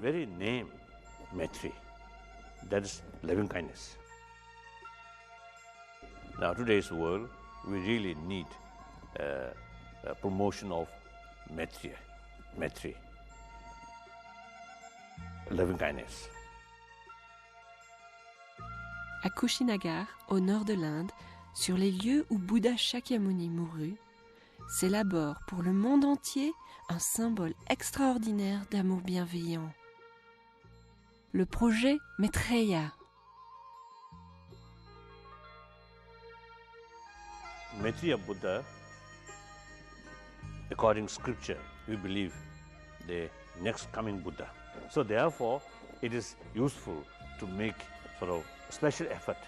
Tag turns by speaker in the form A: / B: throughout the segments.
A: very name, Maitri, that is loving kindness. Now, today's world, we really need a promotion of Maitri, loving kindness.
B: À Kushinagar, au nord de l'Inde, sur les lieux où Bouddha Shakyamuni mourut, s'élabore pour le monde entier un symbole extraordinaire d'amour bienveillant. Le projet Maitreya.
A: Maitreya Buddha, according to scripture, we believe the next coming Buddha. So therefore, it is useful to make sort of special effort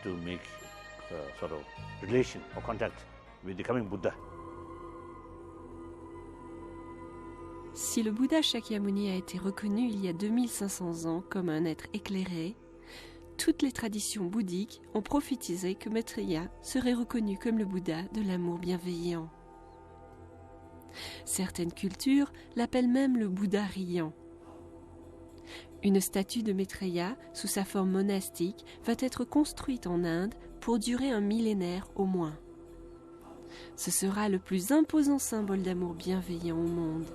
A: to make sort of relation or contact with the coming Buddha.
B: Si le Bouddha Shakyamuni a été reconnu il y a 2500 ans comme un être éclairé, toutes les traditions bouddhiques ont prophétisé que Maitreya serait reconnu comme le Bouddha de l'amour bienveillant. Certaines cultures l'appellent même le Bouddha riant. Une statue de Maitreya, sous sa forme monastique, va être construite en Inde pour durer un millénaire au moins. Ce sera le plus imposant symbole d'amour bienveillant au monde.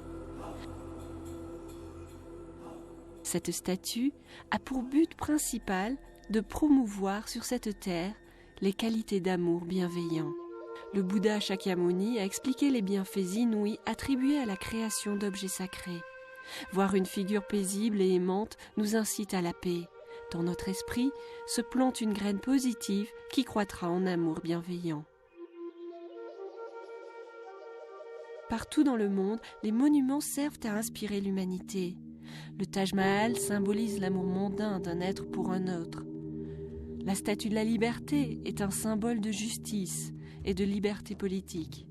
B: Cette statue a pour but principal de promouvoir sur cette terre les qualités d'amour bienveillant. Le Bouddha Shakyamuni a expliqué les bienfaits inouïs attribués à la création d'objets sacrés. Voir une figure paisible et aimante nous incite à la paix. Dans notre esprit se plante une graine positive qui croîtra en amour bienveillant. Partout dans le monde, les monuments servent à inspirer l'humanité. Le Taj Mahal symbolise l'amour mondain d'un être pour un autre. La Statue de la Liberté est un symbole de justice et de liberté politique.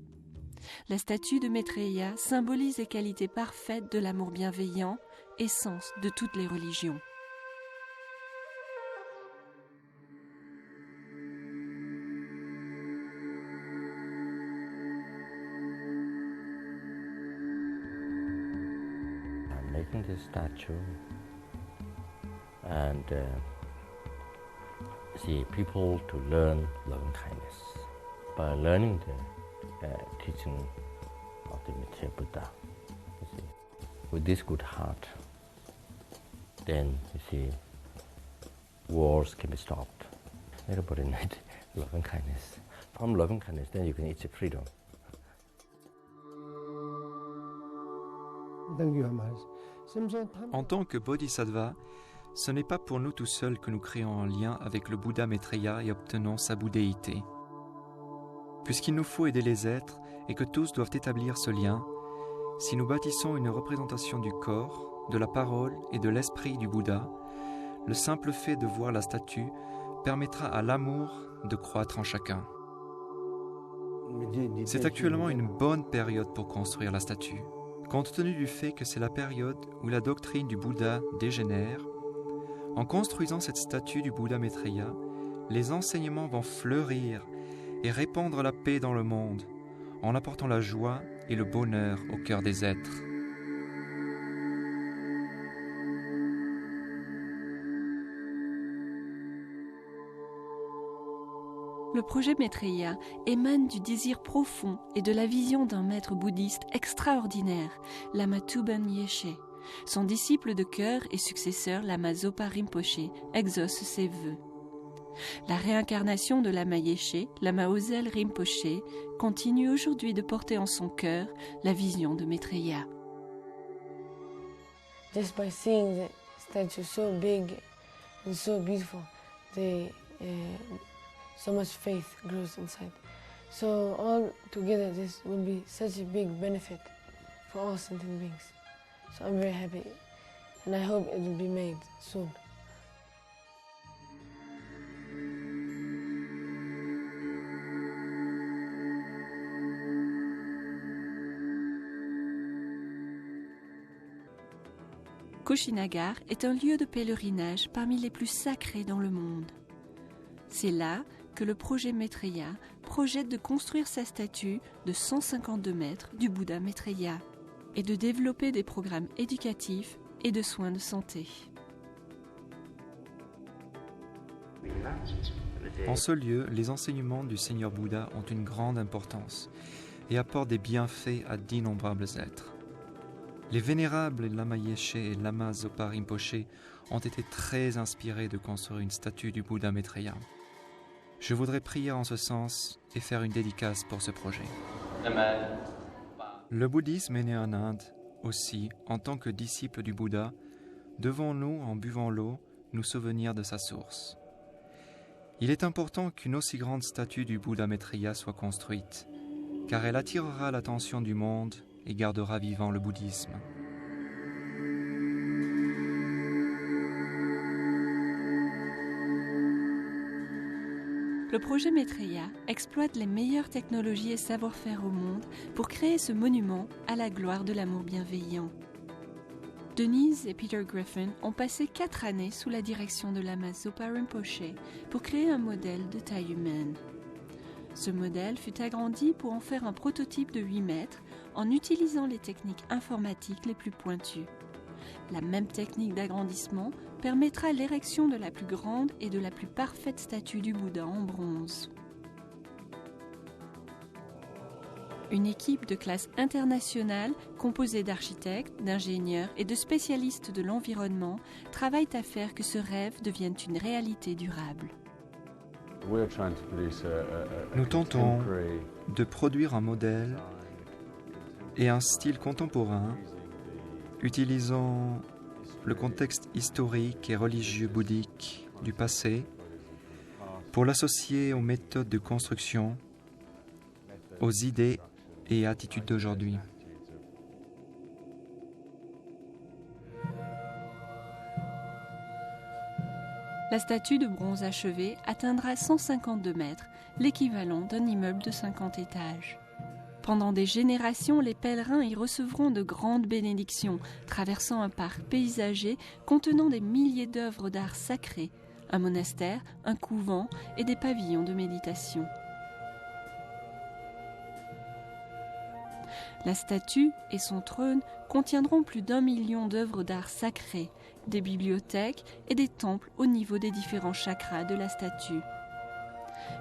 B: La statue de Maitreya symbolise les qualités parfaites de l'amour bienveillant, essence de toutes les religions.
C: I'm making this statue and see people to learn loving kindness by learning the teaching of the Maitreya Buddha. You see, with this good heart, then you see, wars can be stopped. Everybody needs loving kindness. From loving kindness, then you can achieve freedom.
D: Thank you, Maharaj.
E: En tant que bodhisattva, ce n'est pas pour nous tout seuls que nous créons un lien avec le Bouddha Maitreya et obtenons sa bouddhéité. Puisqu'il nous faut aider les êtres et que tous doivent établir ce lien, si nous bâtissons une représentation du corps, de la parole et de l'esprit du Bouddha, le simple fait de voir la statue permettra à l'amour de croître en chacun. C'est actuellement une bonne période pour construire la statue. Compte tenu du fait que c'est la période où la doctrine du Bouddha dégénère, en construisant cette statue du Bouddha Maitreya, les enseignements vont fleurir et répandre la paix dans le monde, en apportant la joie et le bonheur au cœur des êtres.
B: Le projet Maitreya émane du désir profond et de la vision d'un maître bouddhiste extraordinaire, Lama Tuban Yeshe. Son disciple de cœur et successeur, Lama Zopa Rinpoche, exauce ses vœux. La réincarnation de Lama Yeshe, Lama Ozel Rinpoche, continue aujourd'hui de porter en son cœur la vision de Maitreya.
F: Just by seeing the statue so big and so beautiful, so much faith grows inside. So all together this will be such a big benefit for all sentient beings. So I'm very happy and I hope it will be made soon.
B: Kushinagar est un lieu de pèlerinage parmi les plus sacrés dans le monde. C'est là que le projet Maitreya projette de construire sa statue de 152 mètres du Bouddha Maitreya et de développer des programmes éducatifs et de soins de santé.
E: En ce lieu, les enseignements du Seigneur Bouddha ont une grande importance et apportent des bienfaits à d'innombrables êtres. Les vénérables Lama Yeshe et Lama Zopa Rinpoche ont été très inspirés de construire une statue du Bouddha Maitreya. Je voudrais prier en ce sens et faire une dédicace pour ce projet. Le bouddhisme est né en Inde aussi. En tant que disciples du Bouddha, devons-nous, en buvant l'eau, nous souvenir de sa source. Il est important qu'une aussi grande statue du Bouddha Maitreya soit construite, car elle attirera l'attention du monde et gardera vivant le bouddhisme.
B: Le projet Maitreya exploite les meilleures technologies et savoir-faire au monde pour créer ce monument à la gloire de l'amour bienveillant. Denise et Peter Griffin ont passé 4 années sous la direction de Lama Zopa Rinpoche pour créer un modèle de taille humaine. Ce modèle fut agrandi pour en faire un prototype de 8 mètres en utilisant les techniques informatiques les plus pointues. La même technique d'agrandissement permettra l'érection de la plus grande et de la plus parfaite statue du Bouddha en bronze. Une équipe de classe internationale composée d'architectes, d'ingénieurs et de spécialistes de l'environnement travaille à faire que ce rêve devienne une réalité durable.
E: Nous tentons de produire un modèle et un style contemporain utilisant le contexte historique et religieux bouddhique du passé pour l'associer aux méthodes de construction, aux idées et attitudes d'aujourd'hui.
B: La statue de bronze achevée atteindra 152 mètres, l'équivalent d'un immeuble de 50 étages. Pendant des générations, les pèlerins y recevront de grandes bénédictions, traversant un parc paysager contenant des milliers d'œuvres d'art sacré, un monastère, un couvent et des pavillons de méditation. La statue et son trône contiendront plus d'1 million d'œuvres d'art sacré, des bibliothèques et des temples au niveau des différents chakras de la statue.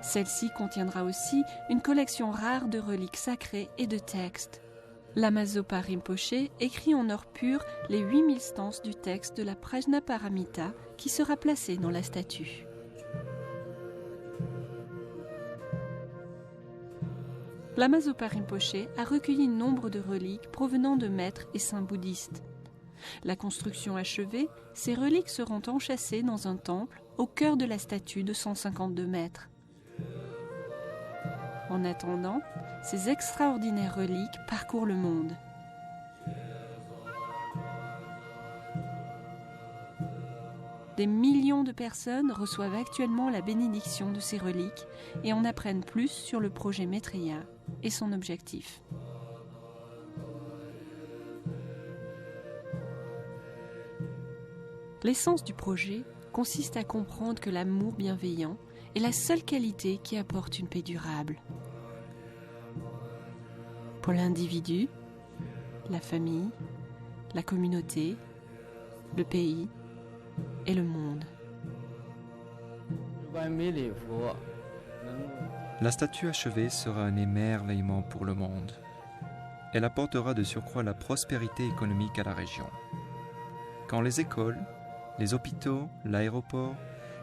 B: Celle-ci contiendra aussi une collection rare de reliques sacrées et de textes. Lama Zopa Rinpoche écrit en or pur les 8000 stances du texte de la Prajnaparamita qui sera placé dans la statue. Lama Zopa Rinpoche a recueilli nombre de reliques provenant de maîtres et saints bouddhistes. La construction achevée, ces reliques seront enchâssées dans un temple au cœur de la statue de 152 mètres. En attendant, ces extraordinaires reliques parcourent le monde. Des millions de personnes reçoivent actuellement la bénédiction de ces reliques et en apprennent plus sur le projet Maitreya et son objectif. L'essence du projet consiste à comprendre que l'amour bienveillant est la seule qualité qui apporte une paix durable. Pour l'individu, la famille, la communauté, le pays et le monde.
E: La statue achevée sera un émerveillement pour le monde. Elle apportera de surcroît la prospérité économique à la région. Quand les écoles, les hôpitaux, l'aéroport,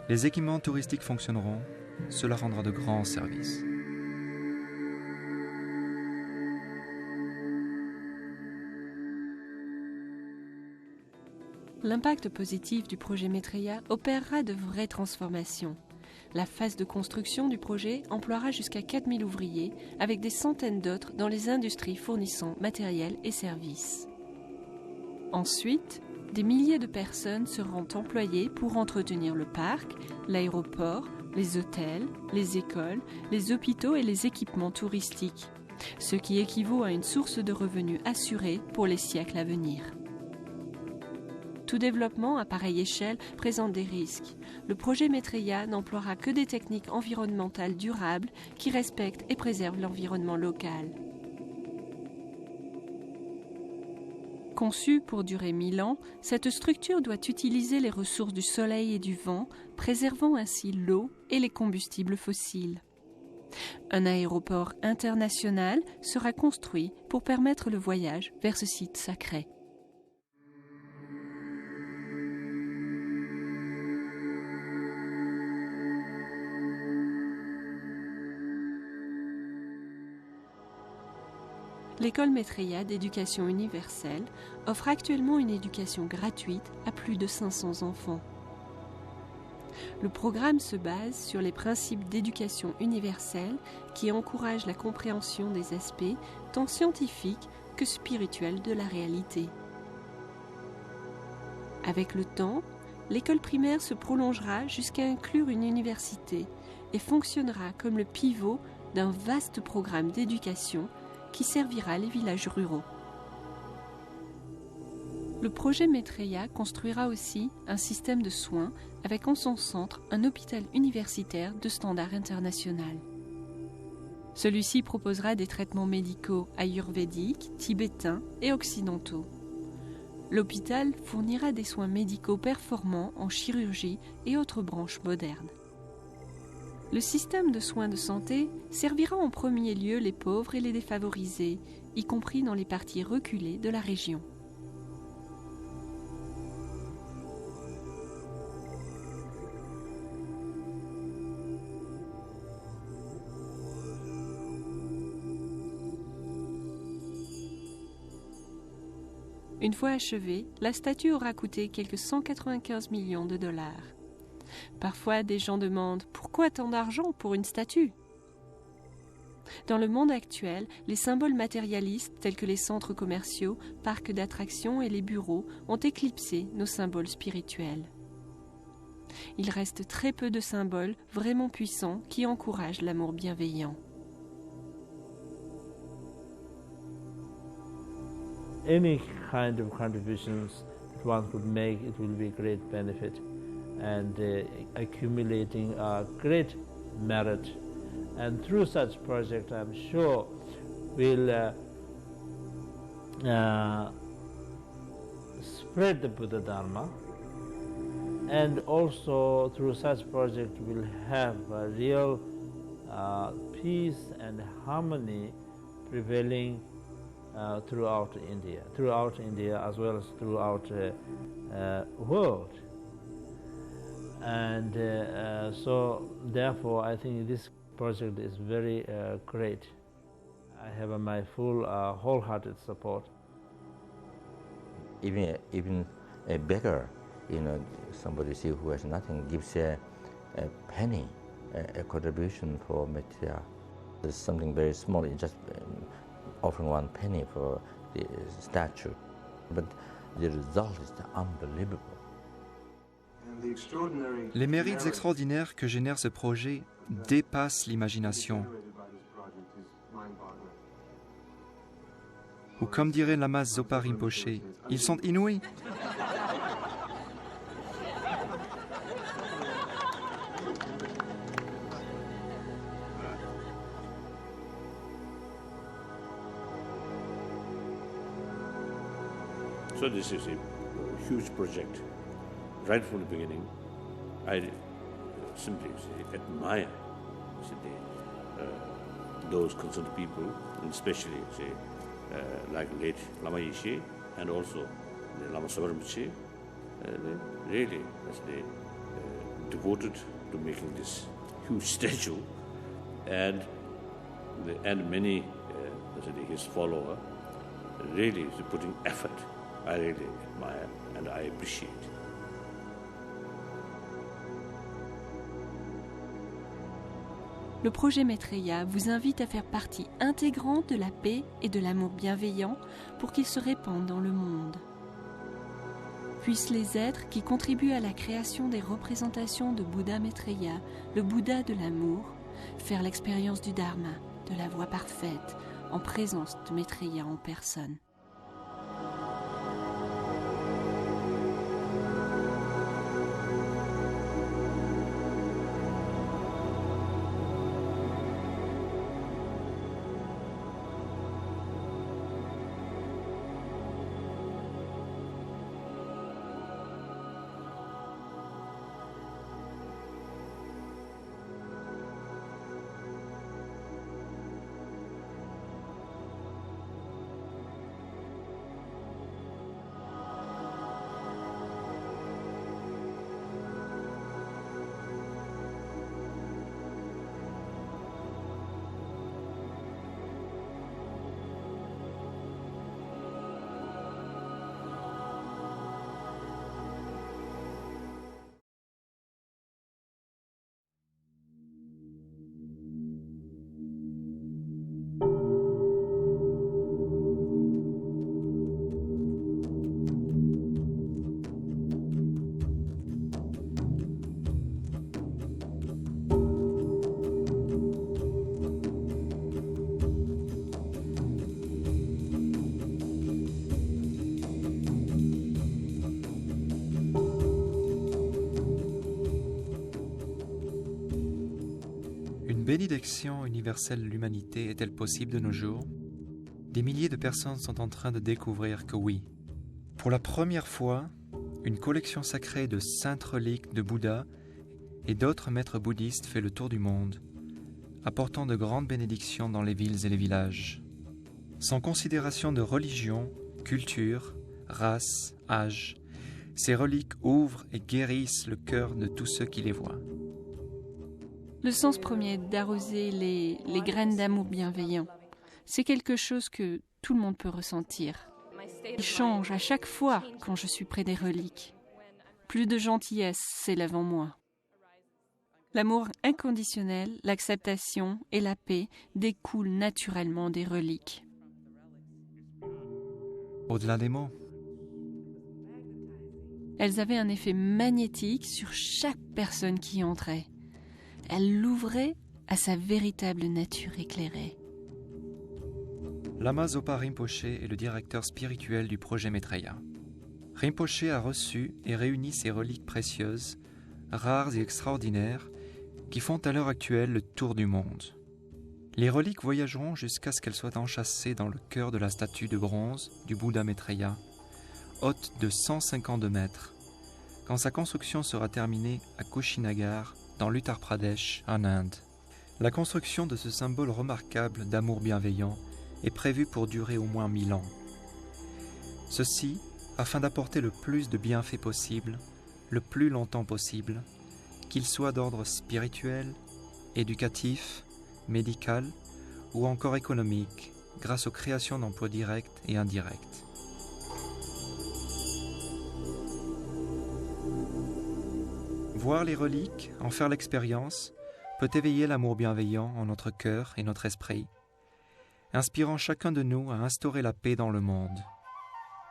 E: les équipements touristiques fonctionneront, cela rendra de grands services.
B: L'impact positif du projet Maitreya opérera de vraies transformations. La phase de construction du projet emploiera jusqu'à 4000 ouvriers, avec des centaines d'autres dans les industries fournissant matériel et services. Ensuite, des milliers de personnes seront employées pour entretenir le parc, l'aéroport, les hôtels, les écoles, les hôpitaux et les équipements touristiques, ce qui équivaut à une source de revenus assurée pour les siècles à venir. Tout développement à pareille échelle présente des risques. Le projet Maitreya n'emploiera que des techniques environnementales durables qui respectent et préservent l'environnement local. Conçue pour durer 1000 ans, cette structure doit utiliser les ressources du soleil et du vent, préservant ainsi l'eau et les combustibles fossiles. Un aéroport international sera construit pour permettre le voyage vers ce site sacré. L'école Maitreya d'éducation universelle offre actuellement une éducation gratuite à plus de 500 enfants. Le programme se base sur les principes d'éducation universelle qui encouragent la compréhension des aspects tant scientifiques que spirituels de la réalité. Avec le temps, l'école primaire se prolongera jusqu'à inclure une université et fonctionnera comme le pivot d'un vaste programme d'éducation qui servira les villages ruraux. Le projet Maitreya construira aussi un système de soins avec en son centre un hôpital universitaire de standard international. Celui-ci proposera des traitements médicaux ayurvédiques, tibétains et occidentaux. L'hôpital fournira des soins médicaux performants en chirurgie et autres branches modernes. Le système de soins de santé servira en premier lieu les pauvres et les défavorisés, y compris dans les parties reculées de la région. Une fois achevée, la statue aura coûté quelques 195 millions de dollars. Parfois, des gens demandent « Pourquoi tant d'argent pour une statue ?» Dans le monde actuel, les symboles matérialistes tels que les centres commerciaux, parcs d'attractions et les bureaux ont éclipsé nos symboles spirituels. Il reste très peu de symboles vraiment puissants qui encouragent l'amour bienveillant.
D: Any kind of contributions that one could make, it will be great benefit and accumulating a great merit. And through such project, I'm sure we'll spread the Buddha Dharma, and also through such project we'll have a real peace and harmony prevailing throughout India as well as throughout the world. And so therefore I think this project is very great. I have my full wholehearted support.
C: Even a beggar, somebody see who has nothing, gives a penny, a contribution for Maitreya. It's something very small, it's just offering 1 penny for the statue. But the result is unbelievable.
E: Les mérites extraordinaires que génère ce projet dépassent l'imagination. Ou comme dirait Lama Zopa Rinpoche, ils sont inouïs.
A: So this is a huge project. Right from the beginning, I simply admire those concerned people, and especially like late Lama Yeshe and also the Lama Zopa Rinpoche. They really devoted to making this huge statue, and many his followers really is putting effort. I really admire and I appreciate.
B: Le projet Maitreya vous invite à faire partie intégrante de la paix et de l'amour bienveillant pour qu'ils se répandent dans le monde. Puissent les êtres qui contribuent à la création des représentations de Bouddha Maitreya, le Bouddha de l'amour, faire l'expérience du Dharma, de la voie parfaite, en présence de Maitreya en personne.
E: Une bénédiction universelle de l'humanité est-elle possible de nos jours? Des milliers de personnes sont en train de découvrir que oui. Pour la première fois, une collection sacrée de saintes reliques de Bouddha et d'autres maîtres bouddhistes fait le tour du monde, apportant de grandes bénédictions dans les villes et les villages. Sans considération de religion, culture, race, âge, ces reliques ouvrent et guérissent le cœur de tous ceux qui les voient.
B: Le sens premier d'arroser les graines d'amour bienveillant, c'est quelque chose que tout le monde peut ressentir. Il change à chaque fois quand je suis près des reliques. Plus de gentillesse s'élève en moi. L'amour inconditionnel, l'acceptation et la paix découlent naturellement des reliques.
E: Au-delà des mots,
B: Elles avaient un effet magnétique sur chaque personne qui y entrait. Elles l'ouvraient à sa véritable nature éclairée.
E: Lama Zopa Rinpoche est le directeur spirituel du projet Maitreya. Rinpoche a reçu et réuni ces reliques précieuses, rares et extraordinaires, qui font à l'heure actuelle le tour du monde. Les reliques voyageront jusqu'à ce qu'elles soient enchâssées dans le cœur de la statue de bronze du Bouddha Maitreya, haute de 152 mètres, quand sa construction sera terminée à Kushinagar, dans l'Uttar Pradesh, en Inde. La construction de ce symbole remarquable d'amour bienveillant est prévue pour durer au moins 1000 ans. Ceci afin d'apporter le plus de bienfaits possible, le plus longtemps possible, qu'ils soient d'ordre spirituel, éducatif, médical ou encore économique, grâce aux créations d'emplois directs et indirects. Voir les reliques, en faire l'expérience, peut éveiller l'amour bienveillant en notre cœur et notre esprit, inspirant chacun de nous à instaurer la paix dans le monde.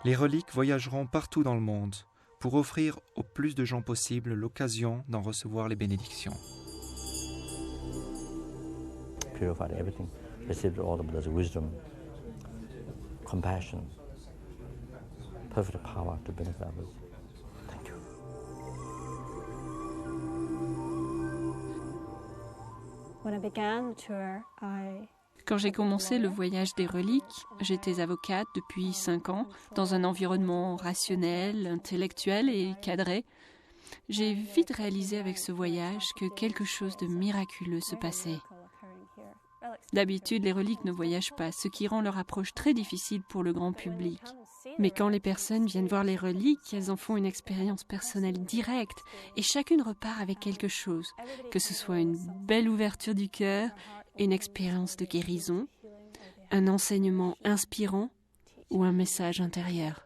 E: Les reliques voyageront partout dans le monde pour offrir au plus de gens possible l'occasion d'en recevoir les bénédictions.
C: Purified everything, received all the Buddha's wisdom, compassion, perfect power to benefit others. Thank you.
G: When I began the tour,
B: Quand j'ai commencé le voyage des reliques, j'étais avocate depuis 5 ans, dans un environnement rationnel, intellectuel et cadré. J'ai vite réalisé avec ce voyage que quelque chose de miraculeux se passait. D'habitude, les reliques ne voyagent pas, ce qui rend leur approche très difficile pour le grand public. Mais quand les personnes viennent voir les reliques, elles en font une expérience personnelle directe et chacune repart avec quelque chose, que ce soit une belle ouverture du cœur, une expérience de guérison, un enseignement inspirant ou un message intérieur.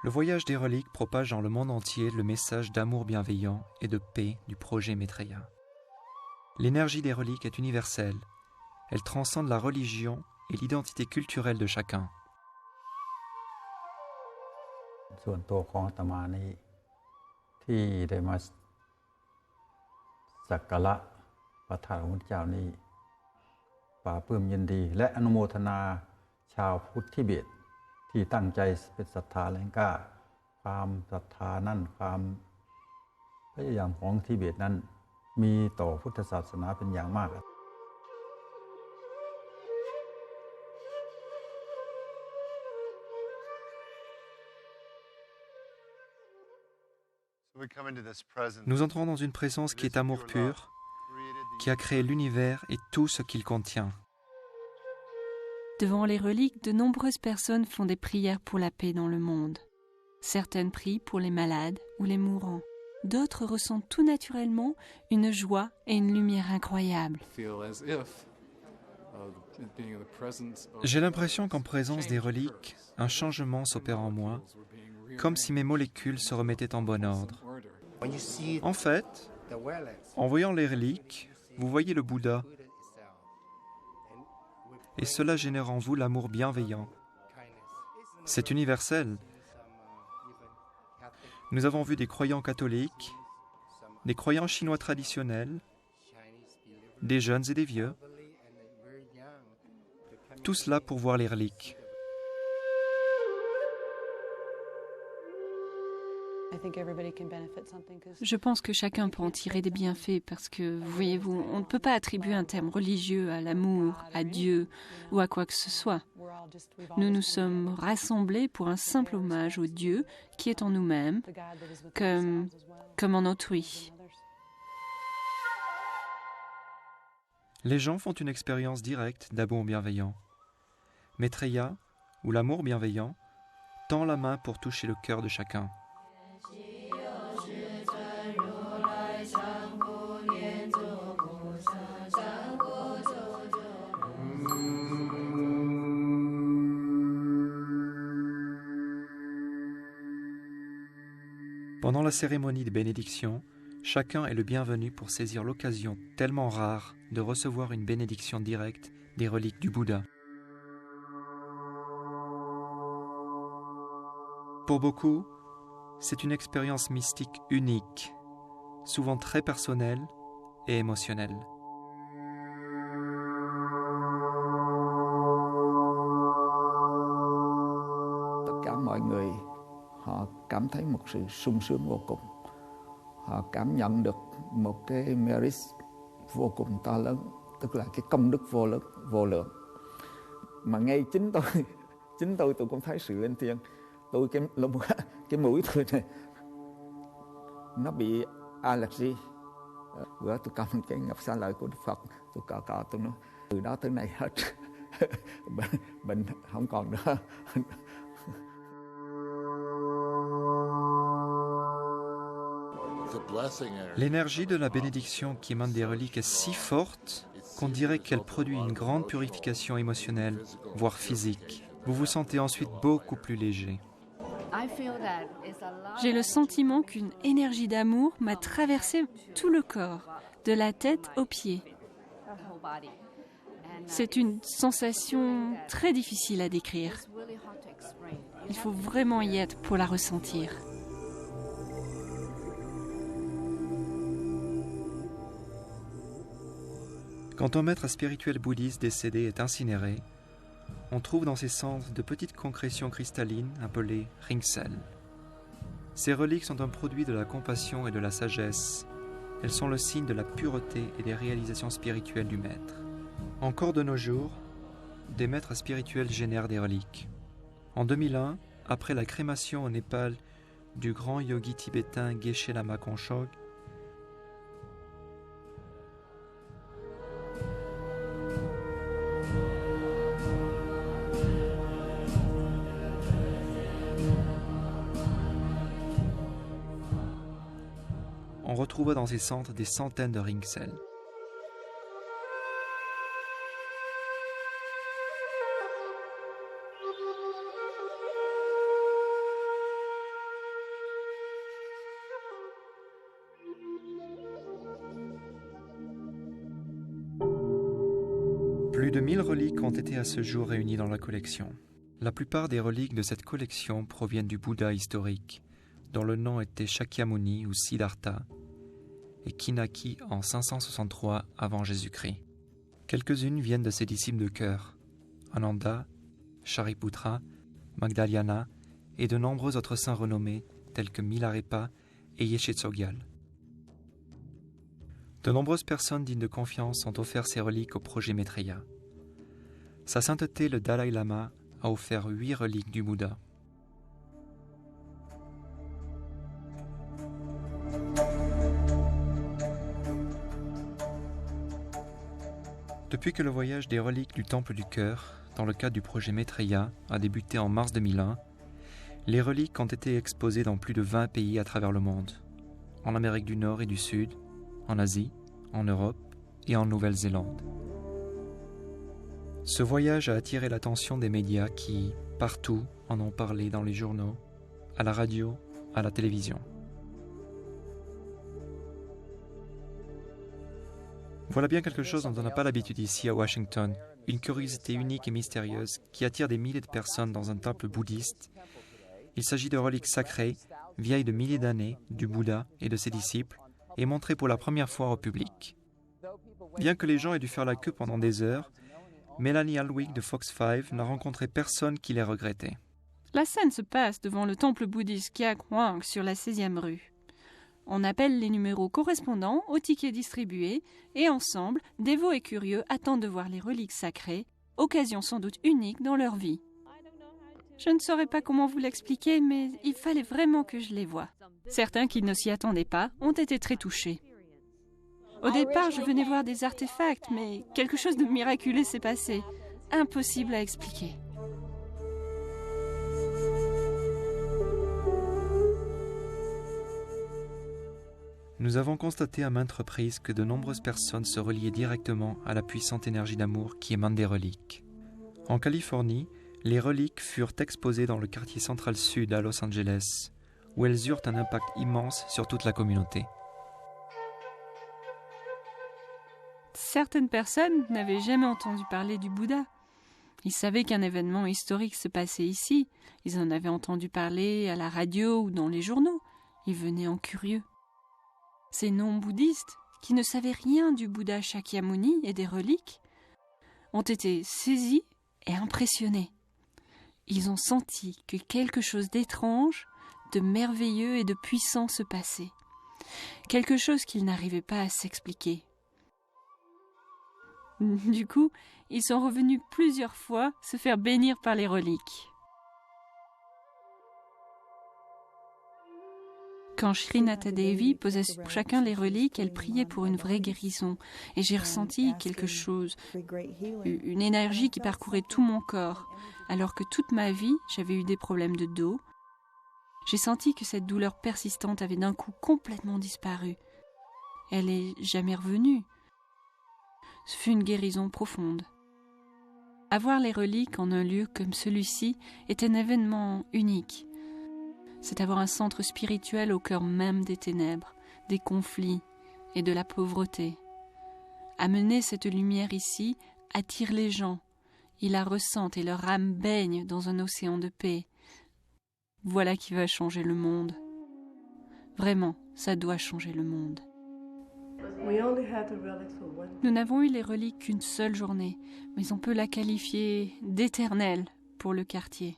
E: Le voyage des reliques propage dans le monde entier le message d'amour bienveillant et de paix du projet Maitreya. L'énergie des reliques est universelle. Elle transcende la religion et l'identité culturelle de chacun.
H: ส่วนตัวของอาตมานี้ที่ได้มาสักการะพระธาตุของพระพุทธเจ้านี้ปลาปลื้มยินดีและอนุโมทนาชาวพุทธทิเบตที่ตั้งใจเป็นศรัทธาแรงกล้าความศรัทธานั้นความพยายามของทิเบตนั้นมีต่อพุทธศาสนาเป็นอย่างมาก
E: Nous entrons dans une présence qui est amour pur, qui a créé l'univers et tout ce qu'il contient.
B: Devant les reliques, de nombreuses personnes font des prières pour la paix dans le monde. Certaines prient pour les malades ou les mourants. D'autres ressentent tout naturellement une joie et une lumière incroyables.
E: J'ai l'impression qu'en présence des reliques, un changement s'opère en moi, comme si mes molécules se remettaient en bon ordre. En fait, en voyant les reliques, vous voyez le Bouddha, et cela génère en vous l'amour bienveillant. C'est universel. Nous avons vu des croyants catholiques, des croyants chinois traditionnels, des jeunes et des vieux, tous là pour voir les reliques.
B: Je pense que chacun peut en tirer des bienfaits parce que, voyez-vous, on ne peut pas attribuer un terme religieux à l'amour, à Dieu ou à quoi que ce soit. Nous nous sommes rassemblés pour un simple hommage au Dieu qui est en nous-mêmes, comme en autrui.
E: Les gens font une expérience directe d'amour bienveillant. Maitreya, ou l'amour bienveillant, tend la main pour toucher le cœur de chacun. Pendant la cérémonie de bénédiction, chacun est le bienvenu pour saisir l'occasion tellement rare de recevoir une bénédiction directe des reliques du Bouddha. Pour beaucoup, c'est une expérience mystique unique, souvent très personnelle et émotionnelle.
I: Tất cả mọi người họ cảm thấy một sự sung sướng vô cùng. Họ cảm nhận được một cái merit vô cùng to lớn, tức là cái công đức vô lượng. Mà ngay chính tôi cũng thấy sự linh thiêng. Tôi cái mũi tôi này nó bị allergy. Bữa tôi cầm cái ngọc sa lợi của Đức Phật, tôi cọ tôi nói từ đó tới nay hết bệnh không còn nữa.
E: L'énergie de la bénédiction qui émane des reliques est si forte qu'on dirait qu'elle produit une grande purification émotionnelle, voire physique. Vous vous sentez ensuite beaucoup plus léger.
B: J'ai le sentiment qu'une énergie d'amour m'a traversé tout le corps, de la tête aux pieds. C'est une sensation très difficile à décrire. Il faut vraiment y être pour la ressentir.
E: Quand un maître spirituel bouddhiste décédé est incinéré, on trouve dans ses cendres de petites concrétions cristallines appelées ringsel. Ces reliques sont un produit de la compassion et de la sagesse. Elles sont le signe de la pureté et des réalisations spirituelles du maître. Encore de nos jours, des maîtres spirituels génèrent des reliques. En 2001, après la crémation au Népal du grand yogi tibétain Geshe Lama Kongshog, on retrouva dans ses centres des centaines de ringsel. Plus de 1000 reliques ont été à ce jour réunies dans la collection. La plupart des reliques de cette collection proviennent du Bouddha historique, dont le nom était Shakyamuni ou Siddhartha, et qui naquit en 563 avant Jésus-Christ. Quelques-unes viennent de ses disciples de cœur, Ananda, Shariputra, Magdalena et de nombreux autres saints renommés tels que Milarepa et Yeshe Tsogyal. De nombreuses personnes dignes de confiance ont offert ces reliques au projet Maitreya. Sa sainteté le Dalai Lama a offert 8 reliques du Bouddha. Depuis que le voyage des reliques du Temple du Cœur, dans le cadre du projet Maitreya, a débuté en mars 2001, les reliques ont été exposées dans plus de 20 pays à travers le monde, en Amérique du Nord et du Sud, en Asie, en Europe et en Nouvelle-Zélande. Ce voyage a attiré l'attention des médias qui, partout, en ont parlé dans les journaux, à la radio, à la télévision. Voilà bien quelque chose dont on n'a pas l'habitude ici à Washington, une curiosité unique et mystérieuse qui attire des milliers de personnes dans un temple bouddhiste. Il s'agit de reliques sacrées, vieilles de milliers d'années, du Bouddha et de ses disciples, et montrées pour la première fois au public. Bien que les gens aient dû faire la queue pendant des heures, Melanie Alwick de Fox 5 n'a rencontré personne qui les regrettait.
B: La scène se passe devant le temple bouddhiste Kyakwang sur la 16e rue. On appelle les numéros correspondants aux tickets distribués et ensemble, dévots et curieux attendent de voir les reliques sacrées, occasion sans doute unique dans leur vie. Je ne saurais pas comment vous l'expliquer, mais il fallait vraiment que je les voie. Certains qui ne s'y attendaient pas ont été très touchés. Au départ, je venais voir des artefacts, mais quelque chose de miraculeux s'est passé. Impossible à expliquer.
E: Nous avons constaté à maintes reprises que de nombreuses personnes se reliaient directement à la puissante énergie d'amour qui émane des reliques. En Californie, les reliques furent exposées dans le quartier central sud à Los Angeles, où elles eurent un impact immense sur toute la communauté.
B: Certaines personnes n'avaient jamais entendu parler du Bouddha. Ils savaient qu'un événement historique se passait ici. Ils en avaient entendu parler à la radio ou dans les journaux. Ils venaient en curieux. Ces non-bouddhistes, qui ne savaient rien du Bouddha Shakyamuni et des reliques, ont été saisis et impressionnés. Ils ont senti que quelque chose d'étrange, de merveilleux et de puissant se passait. Quelque chose qu'ils n'arrivaient pas à s'expliquer. Du coup, ils sont revenus plusieurs fois se faire bénir par les reliques. Quand Srinatha Devi posait sur chacun les reliques, elle priait pour une vraie guérison. Et j'ai ressenti quelque chose, une énergie qui parcourait tout mon corps. Alors que toute ma vie, j'avais eu des problèmes de dos. J'ai senti que cette douleur persistante avait d'un coup complètement disparu. Elle n'est jamais revenue. Ce fut une guérison profonde. Avoir les reliques en un lieu comme celui-ci est un événement unique. C'est avoir un centre spirituel au cœur même des ténèbres, des conflits et de la pauvreté. Amener cette lumière ici attire les gens. Ils la ressentent et leur âme baigne dans un océan de paix. Voilà qui va changer le monde. Vraiment, ça doit changer le monde. Nous n'avons eu les reliques qu'une seule journée, mais on peut la qualifier d'éternelle pour le quartier.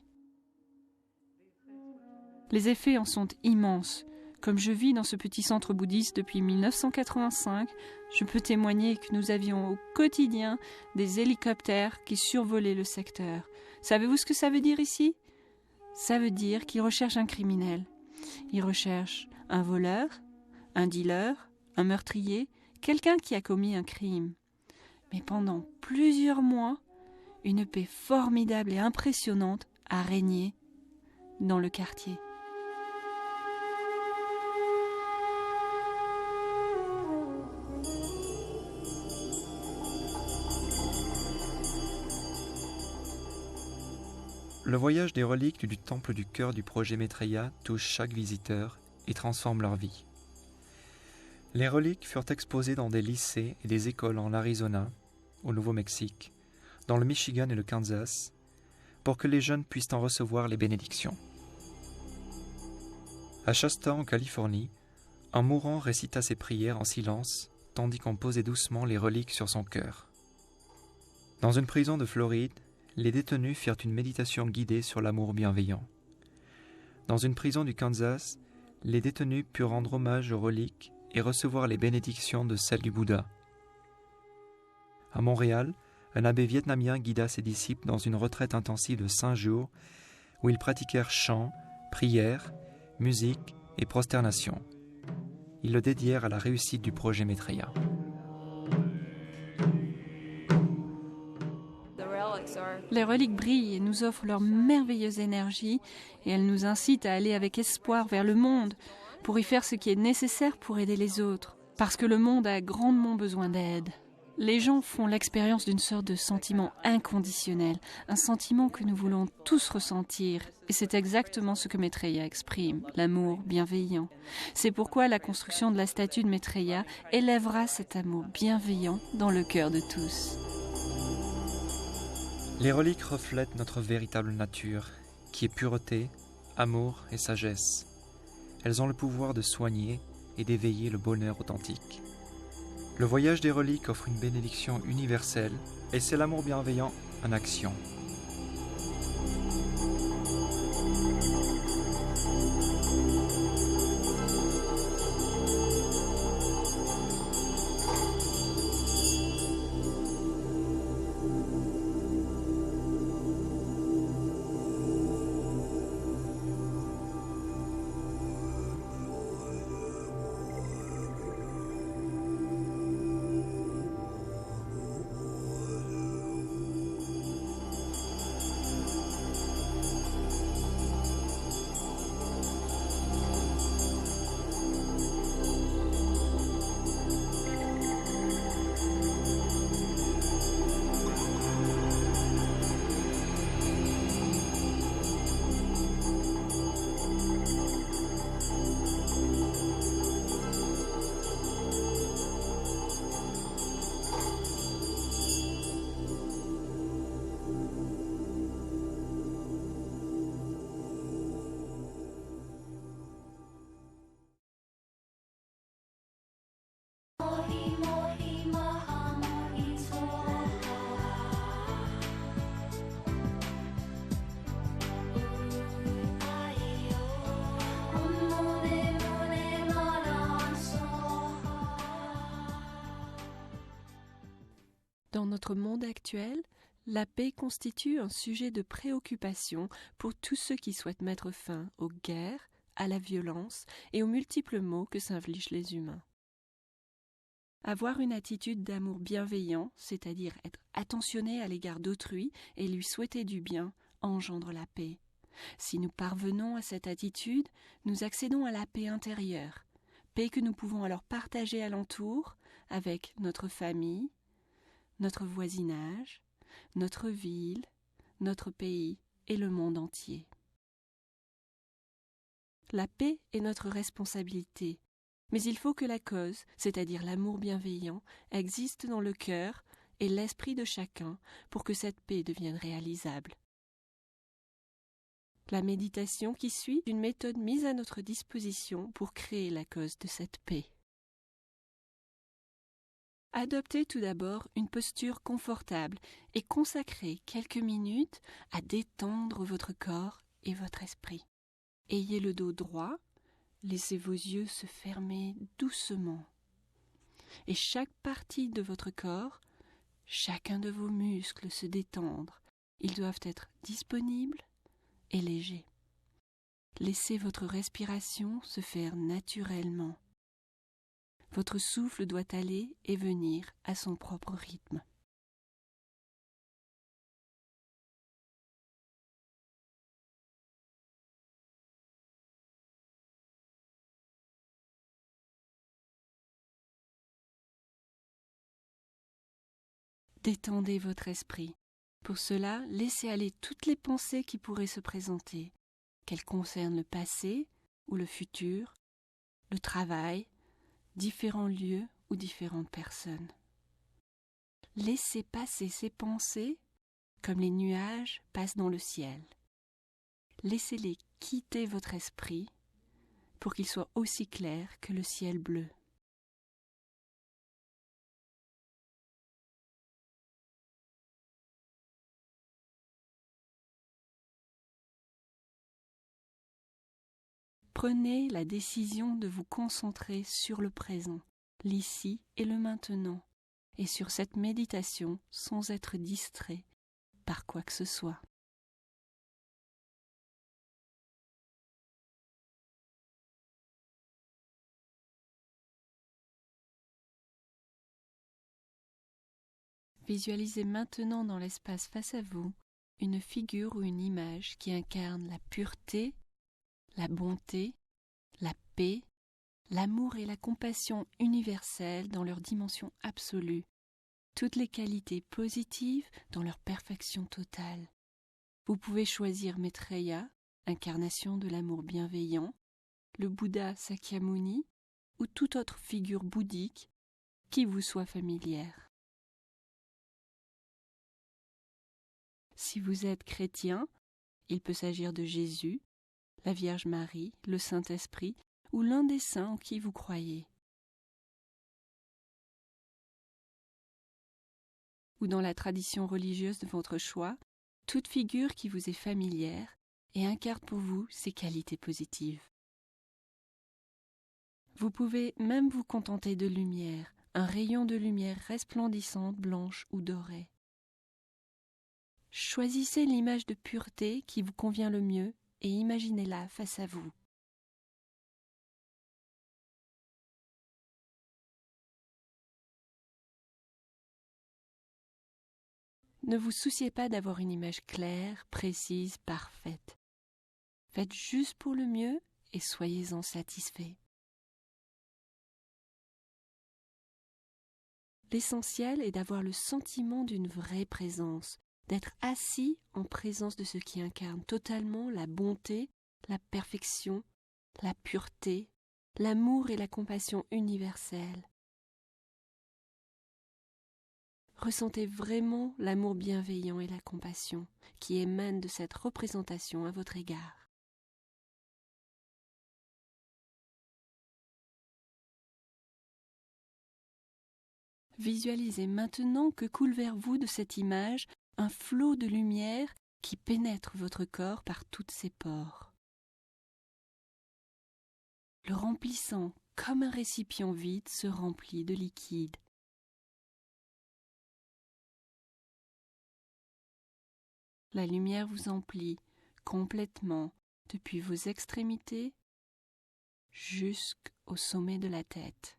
B: Les effets en sont immenses. Comme je vis dans ce petit centre bouddhiste depuis 1985, je peux témoigner que nous avions au quotidien des hélicoptères qui survolaient le secteur. Savez-vous ce que ça veut dire ici ? Ça veut dire qu'ils recherchent un criminel. Ils recherchent un voleur, un dealer, un meurtrier, quelqu'un qui a commis un crime. Mais pendant plusieurs mois, une paix formidable et impressionnante a régné dans le quartier.
E: Le voyage des reliques du temple du cœur du projet Maitreya touche chaque visiteur et transforme leur vie. Les reliques furent exposées dans des lycées et des écoles en Arizona, au Nouveau-Mexique, dans le Michigan et le Kansas, pour que les jeunes puissent en recevoir les bénédictions. À Shasta, en Californie, un mourant récita ses prières en silence, tandis qu'on posait doucement les reliques sur son cœur. Dans une prison de Floride, les détenus firent une méditation guidée sur l'amour bienveillant. Dans une prison du Kansas, les détenus purent rendre hommage aux reliques et recevoir les bénédictions de celles du Bouddha. À Montréal, un abbé vietnamien guida ses disciples dans une retraite intensive de 5 jours où ils pratiquèrent chant, prière, musique et prosternation. Ils le dédièrent à la réussite du projet Maitreya.
B: Les reliques brillent et nous offrent leur merveilleuse énergie et elles nous incitent à aller avec espoir vers le monde pour y faire ce qui est nécessaire pour aider les autres, parce que le monde a grandement besoin d'aide. Les gens font l'expérience d'une sorte de sentiment inconditionnel, un sentiment que nous voulons tous ressentir, et c'est exactement ce que Maitreya exprime, l'amour bienveillant. C'est pourquoi la construction de la statue de Maitreya élèvera cet amour bienveillant dans le cœur de tous.
E: Les reliques reflètent notre véritable nature, qui est pureté, amour et sagesse. Elles ont le pouvoir de soigner et d'éveiller le bonheur authentique. Le voyage des reliques offre une bénédiction universelle et c'est l'amour bienveillant en action.
B: Dans notre monde actuel, la paix constitue un sujet de préoccupation pour tous ceux qui souhaitent mettre fin aux guerres, à la violence et aux multiples maux que s'infligent les humains. Avoir une attitude d'amour bienveillant, c'est-à-dire être attentionné à l'égard d'autrui et lui souhaiter du bien, engendre la paix. Si nous parvenons à cette attitude, nous accédons à la paix intérieure, paix que nous pouvons alors partager alentour avec notre famille, notre voisinage, notre ville, notre pays et le monde entier. La paix est notre responsabilité, mais il faut que la cause, c'est-à-dire l'amour bienveillant, existe dans le cœur et l'esprit de chacun pour que cette paix devienne réalisable. La méditation qui suit est une méthode mise à notre disposition pour créer la cause de cette paix. Adoptez tout d'abord une posture confortable et consacrez quelques minutes à détendre votre corps et votre esprit. Ayez le dos droit, laissez vos yeux se fermer doucement. Et chaque partie de votre corps, chacun de vos muscles se détendre. Ils doivent être disponibles et légers. Laissez votre respiration se faire naturellement. Votre souffle doit aller et venir à son propre rythme. Détendez votre esprit. Pour cela, laissez aller toutes les pensées qui pourraient se présenter, qu'elles concernent le passé ou le futur, le travail, différents lieux ou différentes personnes. Laissez passer ces pensées comme les nuages passent dans le ciel. Laissez-les quitter votre esprit pour qu'il soit aussi clair que le ciel bleu. Prenez la décision de vous concentrer sur le présent, l'ici et le maintenant, et sur cette méditation sans être distrait par quoi que ce soit. Visualisez maintenant dans l'espace face à vous une figure ou une image qui incarne la pureté, la bonté, la paix, l'amour et la compassion universelle dans leur dimension absolue, toutes les qualités positives dans leur perfection totale. Vous pouvez choisir Maitreya, incarnation de l'amour bienveillant, le Bouddha Sakyamuni ou toute autre figure bouddhique qui vous soit familière. Si vous êtes chrétien, il peut s'agir de Jésus, la Vierge Marie, le Saint-Esprit ou l'un des saints en qui vous croyez. Ou dans la tradition religieuse de votre choix, toute figure qui vous est familière et incarne pour vous ses qualités positives. Vous pouvez même vous contenter de lumière, un rayon de lumière resplendissante, blanche ou dorée. Choisissez l'image de pureté qui vous convient le mieux et imaginez-la face à vous. Ne vous souciez pas d'avoir une image claire, précise, parfaite. Faites juste pour le mieux et soyez-en satisfaits. L'essentiel est d'avoir le sentiment d'une vraie présence, d'être assis en présence de ce qui incarne totalement la bonté, la perfection, la pureté, l'amour et la compassion universelle. Ressentez vraiment l'amour bienveillant et la compassion qui émanent de cette représentation à votre égard. Visualisez maintenant que coule vers vous de cette image un flot de lumière qui pénètre votre corps par toutes ses pores, le remplissant comme un récipient vide se remplit de liquide. La lumière vous emplit complètement depuis vos extrémités jusqu'au sommet de la tête.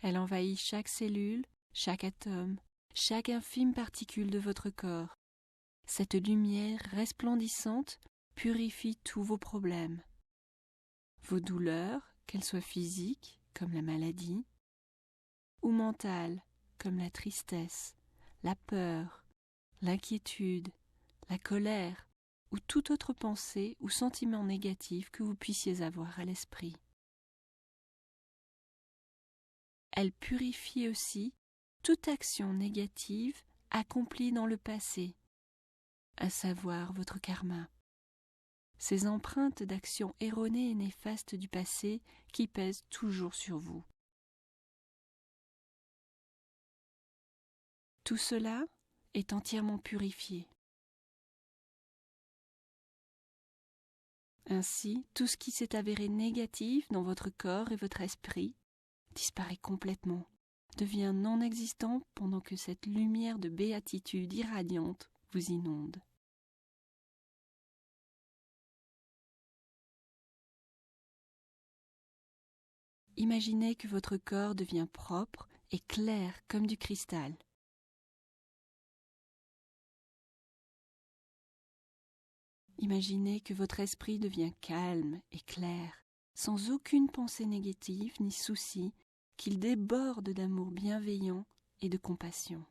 B: Elle envahit chaque cellule, chaque atome, chaque infime particule de votre corps. Cette lumière resplendissante purifie tous vos problèmes. Vos douleurs, qu'elles soient physiques, comme la maladie, ou mentales, comme la tristesse, la peur, l'inquiétude, la colère, ou toute autre pensée ou sentiment négatif que vous puissiez avoir à l'esprit. Elle purifie aussi toute action négative accomplie dans le passé, à savoir votre karma. Ces empreintes d'actions erronées et néfastes du passé qui pèsent toujours sur vous. Tout cela est entièrement purifié. Ainsi, tout ce qui s'est avéré négatif dans votre corps et votre esprit disparaît complètement, devient non existant pendant que cette lumière de béatitude irradiante vous inonde. Imaginez que votre corps devient propre et clair comme du cristal. Imaginez que votre esprit devient calme et clair, sans aucune pensée négative ni souci, qu'il déborde d'amour bienveillant et de compassion.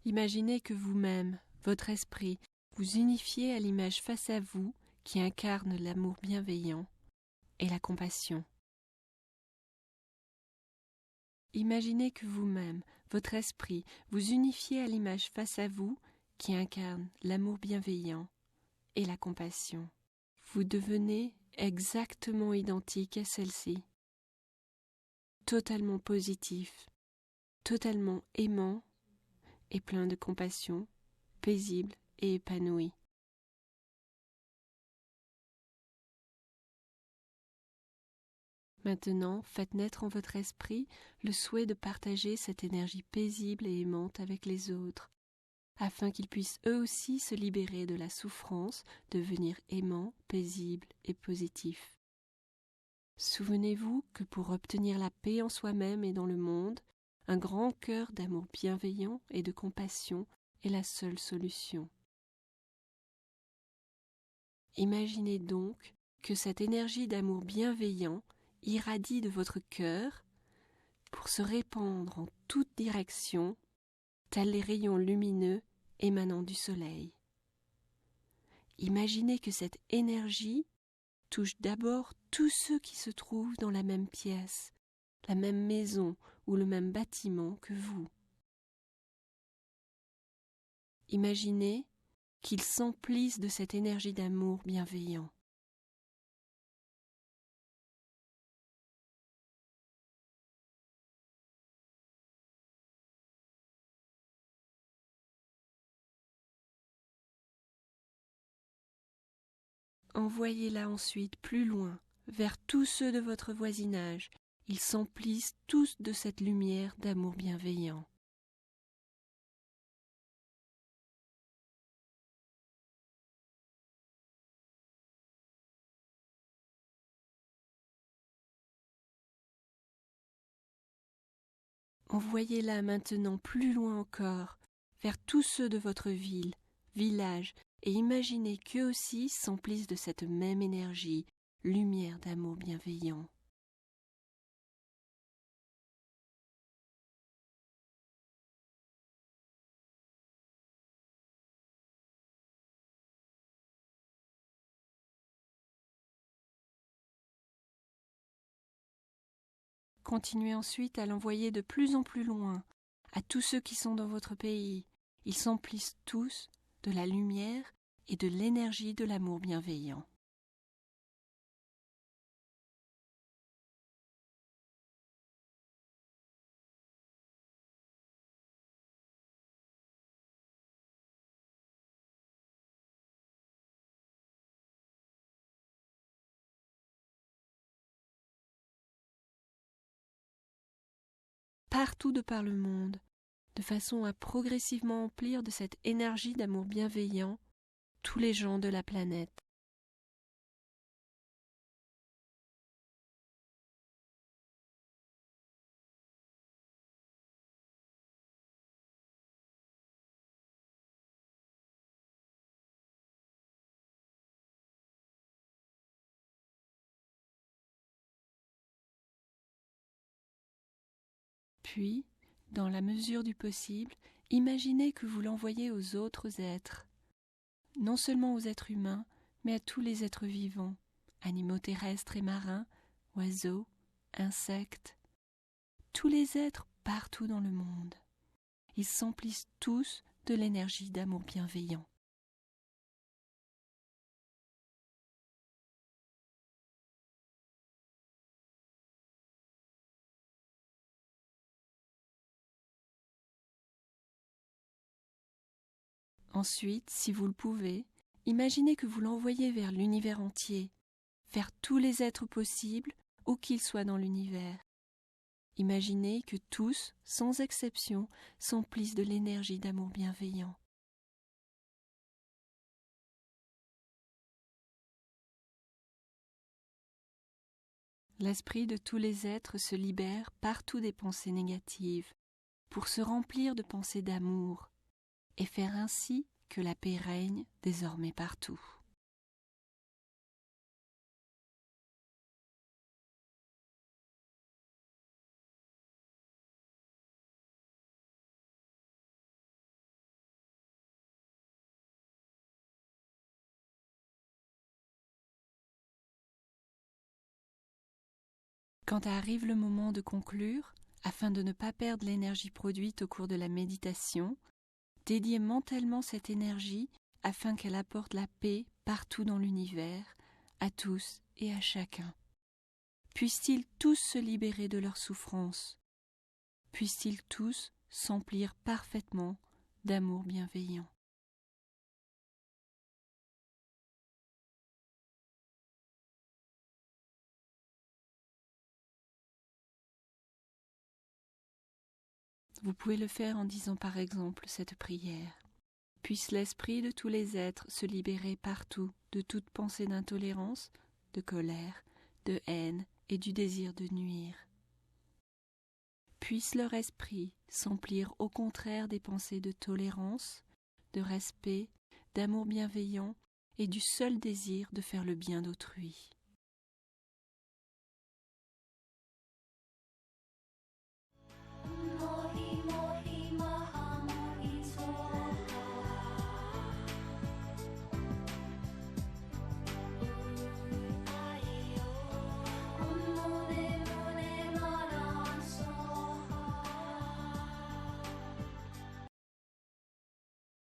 B: Imaginez que vous-même, votre esprit, vous unifiez à l'image face à vous qui incarne l'amour bienveillant et la compassion. Imaginez que vous-même, votre esprit, vous unifiez à l'image face à vous qui incarne l'amour bienveillant et la compassion. Vous devenez exactement identique à celle-ci, totalement positif, totalement aimant et plein de compassion, paisible et épanoui. Maintenant, faites naître en votre esprit le souhait de partager cette énergie paisible et aimante avec les autres, afin qu'ils puissent eux aussi se libérer de la souffrance, devenir aimants, paisibles et positifs. Souvenez-vous que pour obtenir la paix en soi-même et dans le monde, un grand cœur d'amour bienveillant et de compassion est la seule solution. Imaginez donc que cette énergie d'amour bienveillant irradie de votre cœur pour se répandre en toutes directions, tels les rayons lumineux émanant du soleil. Imaginez que cette énergie touche d'abord tous ceux qui se trouvent dans la même pièce, la même maison ou le même bâtiment que vous. Imaginez qu'ils s'emplissent de cette énergie d'amour bienveillant. Envoyez-la ensuite plus loin, vers tous ceux de votre voisinage. Ils s'emplissent tous de cette lumière d'amour bienveillant. Envoyez-la maintenant plus loin encore, vers tous ceux de votre ville, village, et imaginez qu'eux aussi s'emplissent de cette même énergie, lumière d'amour bienveillant. Continuez ensuite à l'envoyer de plus en plus loin, à tous ceux qui sont dans votre pays. Ils s'emplissent tous de la lumière et de l'énergie de l'amour bienveillant. partout de par le monde, de façon à progressivement emplir de cette énergie d'amour bienveillant tous les gens de la planète. Puis, dans la mesure du possible, imaginez que vous l'envoyez aux autres êtres, non seulement aux êtres humains, mais à tous les êtres vivants, animaux terrestres et marins, oiseaux, insectes, tous les êtres partout dans le monde. Ils s'emplissent tous de l'énergie d'amour bienveillant. Ensuite, si vous le pouvez, imaginez que vous l'envoyez vers l'univers entier, vers tous les êtres possibles, où qu'ils soient dans l'univers. Imaginez que tous, sans exception, s'emplissent de l'énergie d'amour bienveillant. L'esprit de tous les êtres se libère partout des pensées négatives, pour se remplir de pensées d'amour, et faire ainsi que la paix règne désormais partout. Quand arrive le moment de conclure, afin de ne pas perdre l'énergie produite au cours de la méditation, dédiez mentalement cette énergie afin qu'elle apporte la paix partout dans l'univers, à tous et à chacun. Puissent-ils tous se libérer de leurs souffrances. Puissent-ils tous s'emplir parfaitement d'amour bienveillant. Vous pouvez le faire en disant par exemple cette prière. Puisse l'esprit de tous les êtres se libérer partout de toute pensée d'intolérance, de colère, de haine et du désir de nuire. Puisse leur esprit s'emplir au contraire des pensées de tolérance, de respect, d'amour bienveillant et du seul désir de faire le bien d'autrui.